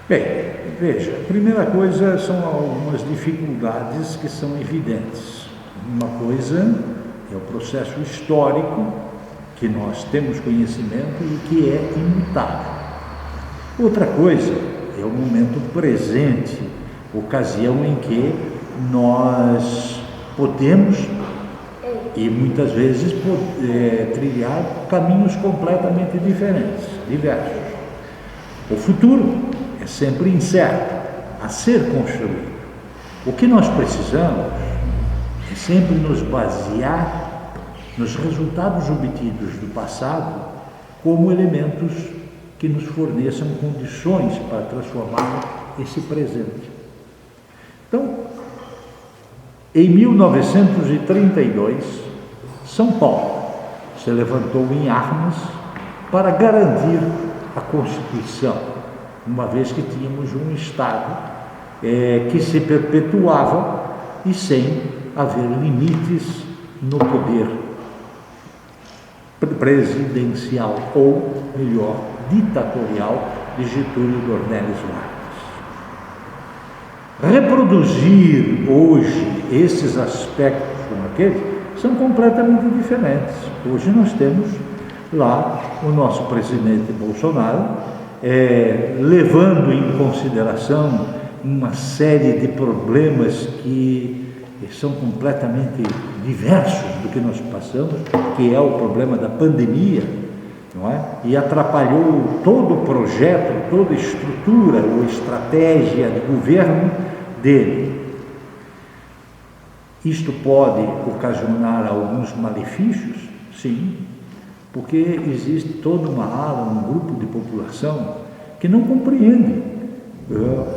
Bem, veja, a primeira coisa são algumas dificuldades que são evidentes. Uma coisa é o processo histórico, que nós temos conhecimento e que é imutável. Outra coisa é o momento presente, ocasião em que nós podemos e muitas vezes trilhar caminhos completamente diferentes, diversos. O futuro é sempre incerto, a ser construído. O que nós precisamos é sempre nos basear nos resultados obtidos do passado como elementos que nos forneçam condições para transformar esse presente. Então, em 1932, São Paulo se levantou em armas para garantir a Constituição, uma vez que tínhamos um Estado que se perpetuava e sem haver limites no poder presidencial, ou melhor, ditatorial de Getúlio Dornelles Vargas. Reproduzir hoje esses aspectos como aqueles são completamente diferentes. Hoje nós temos lá o nosso presidente Bolsonaro levando em consideração uma série de problemas que são completamente diversos do que nós passamos, que é o problema da pandemia, não é? E atrapalhou todo o projeto, toda a estrutura ou estratégia de governo dele. Isto pode ocasionar alguns malefícios? Sim, porque existe toda uma ala, um grupo de população que não compreende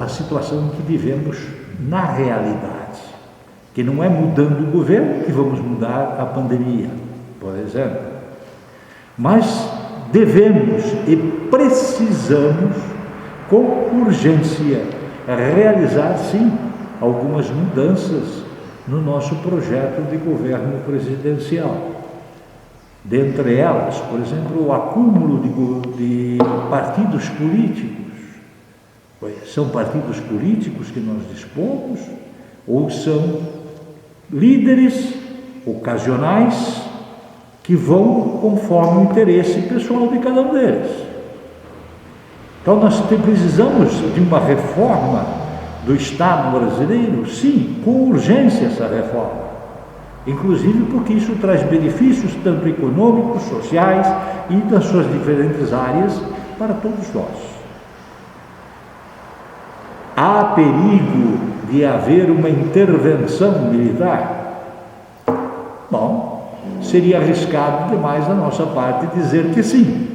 a situação que vivemos na realidade, que não é mudando o governo que vamos mudar a pandemia, por exemplo, mas devemos e precisamos, com urgência, realizar, sim, algumas mudanças no nosso projeto de governo presidencial. Dentre elas, por exemplo, o acúmulo de partidos políticos. São partidos políticos que nós dispomos ou são líderes ocasionais que vão conforme o interesse pessoal de cada um deles? Então nós precisamos de uma reforma do Estado brasileiro? Sim, com urgência essa reforma. Inclusive porque isso traz benefícios tanto econômicos, sociais e das suas diferentes áreas para todos nós. Há perigo de haver uma intervenção militar? Bom, seria arriscado demais da nossa parte dizer que sim.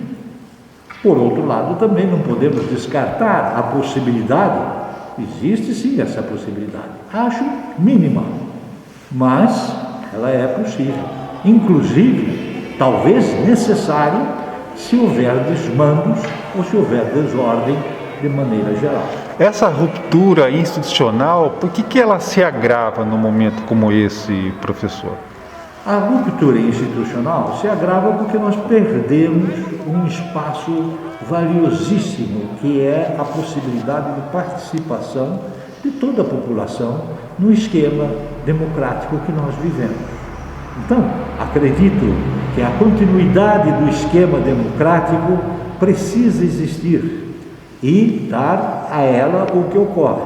Por outro lado, também não podemos descartar a possibilidade, existe sim essa possibilidade, acho mínima, mas ela é possível, inclusive, talvez necessária, se houver desmandos ou se houver desordem de maneira geral. Essa ruptura institucional, por que ela se agrava num momento como esse, professor? A ruptura institucional se agrava porque nós perdemos um espaço valiosíssimo, que é a possibilidade de participação de toda a população no esquema democrático que nós vivemos. Então, acredito que a continuidade do esquema democrático precisa existir e dar a ela o que ocorre.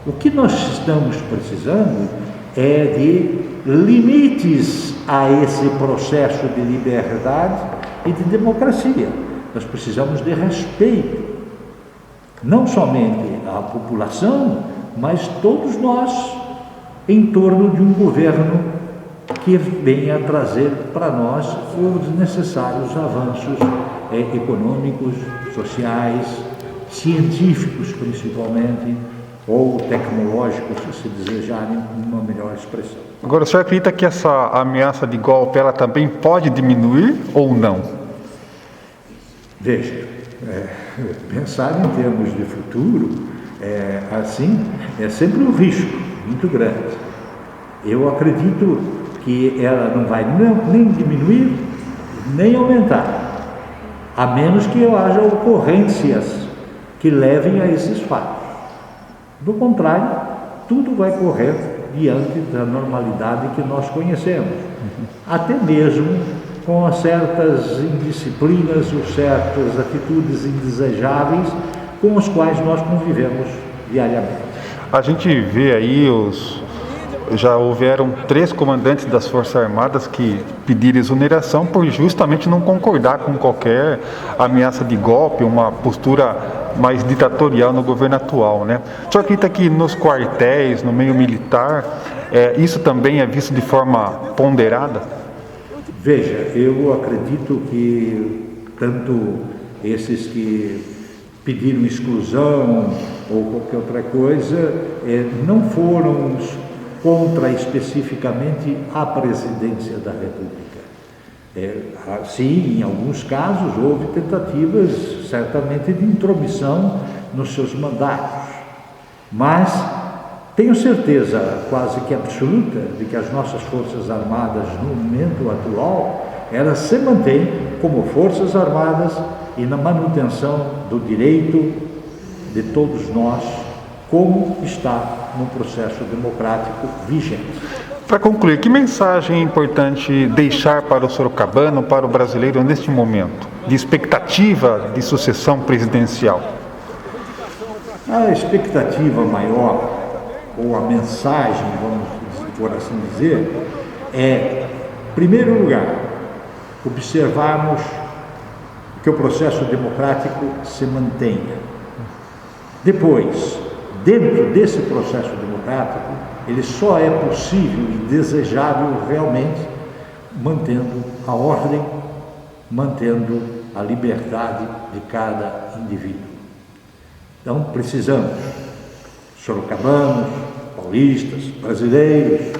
O que nós estamos precisando é de limites a esse processo de liberdade e de democracia. Nós precisamos de respeito, não somente à população, mas todos nós, em torno de um governo que venha trazer para nós os necessários avanços econômicos, sociais, científicos principalmente, ou tecnológicos, se desejarem uma melhor expressão. Agora, o senhor acredita que essa ameaça de golpe ela também pode diminuir ou não? Veja, pensar em termos de futuro, assim, é sempre um risco muito grande. Eu acredito que ela não vai nem diminuir, nem aumentar, a menos que haja ocorrências que levem a esses fatos. Do contrário, tudo vai correr diante da normalidade que nós conhecemos, até mesmo com certas indisciplinas ou certas atitudes indesejáveis com as quais nós convivemos diariamente. A gente vê aí já houveram 3 comandantes das Forças Armadas que pediram exoneração por justamente não concordar com qualquer ameaça de golpe, uma postura mais ditatorial no governo atual, né? O senhor acredita que nos quartéis, no meio militar, isso também é visto de forma ponderada? Veja, eu acredito que tanto esses que pediram exclusão ou qualquer outra coisa não foram contra especificamente a presidência da República. Sim, em alguns casos houve tentativas certamente de intromissão nos seus mandatos, mas tenho certeza quase que absoluta de que as nossas Forças Armadas no momento atual, elas se mantêm como Forças Armadas e na manutenção do direito de todos nós, como está no processo democrático vigente. Para concluir, que mensagem é importante deixar para o sorocabano, para o brasileiro neste momento, de expectativa de sucessão presidencial? A expectativa maior, ou a mensagem, vamos por assim dizer, é, em primeiro lugar, observarmos que o processo democrático se mantenha. Depois, dentro desse processo democrático, ele só é possível e desejável realmente mantendo a ordem, mantendo a liberdade de cada indivíduo. Então, precisamos, sorocabanos, paulistas, brasileiros,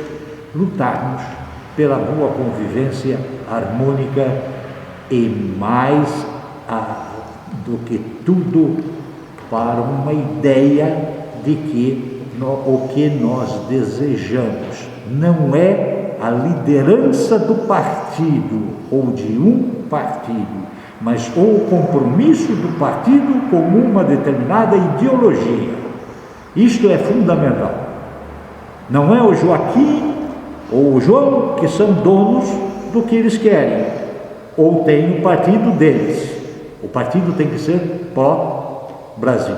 lutarmos pela boa convivência harmônica e mais do que tudo para uma ideia de que o que nós desejamos não é a liderança do partido ou de um partido, mas o compromisso do partido com uma determinada ideologia. Isto é fundamental. Não é o Joaquim ou o João que são donos do que eles querem, ou tem o partido deles. O partido tem que ser pró-Brasil.